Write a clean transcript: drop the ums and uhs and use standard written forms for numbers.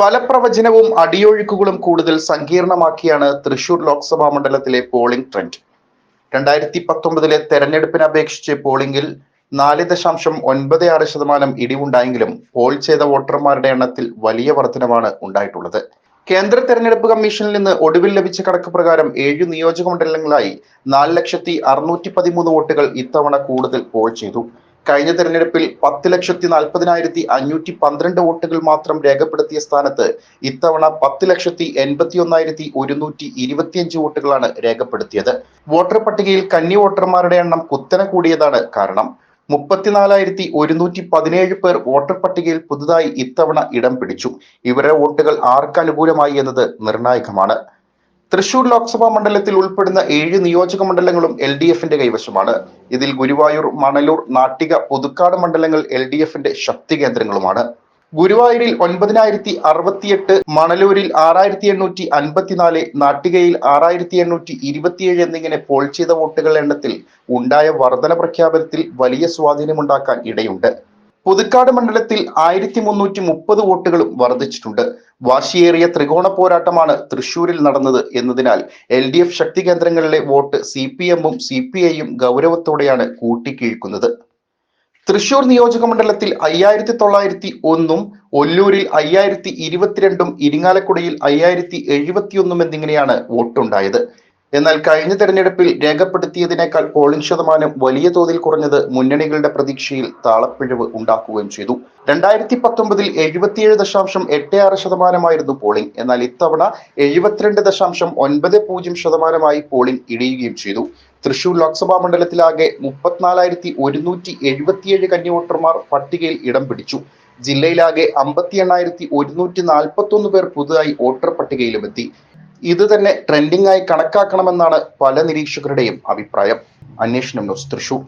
ഫലപ്രവചനവും അടിയൊഴുക്കുകളും കൂടുതൽ സങ്കീർണമാക്കിയാണ് തൃശൂർ ലോക്സഭാ മണ്ഡലത്തിലെ polling trend. 2019 തെരഞ്ഞെടുപ്പിനെ അപേക്ഷിച്ച് പോളിംഗിൽ 4.96% ഇടിവുണ്ടായെങ്കിലും പോൾ ചെയ്ത വോട്ടർമാരുടെ എണ്ണത്തിൽ വലിയ വർധനവാണ് ഉണ്ടായിട്ടുള്ളത്. കേന്ദ്ര തെരഞ്ഞെടുപ്പ് കമ്മീഷനിൽ നിന്ന് ഒടുവിൽ ലഭിച്ച കണക്ക് പ്രകാരം 7 നിയോജക മണ്ഡലങ്ങളായി 4,613 വോട്ടുകൾ ഇത്തവണ കൂടുതൽ പോൾ ചെയ്തു. കഴിഞ്ഞ തെരഞ്ഞെടുപ്പിൽ 10,40,512 വോട്ടുകൾ മാത്രം രേഖപ്പെടുത്തിയ സ്ഥാനത്ത് ഇത്തവണ 10,81,125 വോട്ടുകളാണ് രേഖപ്പെടുത്തിയത്. വോട്ടർ പട്ടികയിൽ കന്നി വോട്ടർമാരുടെ എണ്ണം കുത്തനെ കൂടിയതാണ് കാരണം. 34,117 പേർ വോട്ടർ പട്ടികയിൽ പുതുതായി ഇത്തവണ ഇടം പിടിച്ചു. ഇവരുടെ വോട്ടുകൾ ആർക്ക് അനുകൂലമായി എന്നത് നിർണായകമാണ്. തൃശൂർ ലോക്സഭാ മണ്ഡലത്തിൽ ഉൾപ്പെടുന്ന 7 നിയോജക മണ്ഡലങ്ങളും LDFന്റെ കൈവശമാണ്. ഇതിൽ ഗുരുവായൂർ, മണലൂർ, നാട്ടിക, പുതുക്കാട് മണ്ഡലങ്ങൾ LDFന്റെ ശക്തി കേന്ദ്രങ്ങളുമാണ്. ഗുരുവായൂരിൽ 9,068, മണലൂരിൽ 6,854, നാട്ടികയിൽ 6,827 എന്നിങ്ങനെ പോൾ ചെയ്ത വോട്ടുകളുടെ എണ്ണത്തിൽ ഉണ്ടായ വർധന പ്രഖ്യാപനത്തിൽ വലിയ സ്വാധീനമുണ്ടാക്കാൻ ഇടയുണ്ട്. പുതുക്കാട് മണ്ഡലത്തിൽ 1,330 വോട്ടുകളും വർദ്ധിച്ചിട്ടുണ്ട്. വാശിയേറിയ ത്രികോണ പോരാട്ടമാണ് തൃശൂരിൽ നടന്നത് എന്നതിനാൽ LDF ശക്തി കേന്ദ്രങ്ങളിലെ വോട്ട് CPM-ഉം CPI-യും ഗൗരവത്തോടെയാണ് കൂട്ടിക്കീഴ്ക്കുന്നത്. തൃശൂർ നിയോജക മണ്ഡലത്തിൽ 5,901, ഒല്ലൂരിൽ 5,022, ഇരിങ്ങാലക്കുടയിൽ 5,071 എന്നിങ്ങനെയാണ് വോട്ടുണ്ടായത്. എന്നാൽ കഴിഞ്ഞ തെരഞ്ഞെടുപ്പിൽ രേഖപ്പെടുത്തിയതിനേക്കാൾ പോളിംഗ് ശതമാനം വലിയ തോതിൽ കുറഞ്ഞത് മുന്നണികളുടെ പ്രതീക്ഷയിൽ താളപ്പിഴവ് ഉണ്ടാക്കുകയും ചെയ്തു. 2019 77.86% പോളിംഗ്. എന്നാൽ ഇത്തവണ 72.90% പോളിംഗ് ഇടിയുകയും ചെയ്തു. തൃശൂർ ലോക്സഭാ മണ്ഡലത്തിലാകെ 34,177 കന്നി വോട്ടർമാർ പട്ടികയിൽ ഇടം പിടിച്ചു. ജില്ലയിലാകെ 58,141 പേർ പുതുതായി വോട്ടർ പട്ടികയിലുമെത്തി. ഇത് തന്നെ ട്രെൻഡിംഗ് ആയി കണക്കാക്കണമെന്നാണ് പല നിരീക്ഷകരുടെയും അഭിപ്രായം. അന്വേഷണം ന്യൂസ്, തൃശൂർ.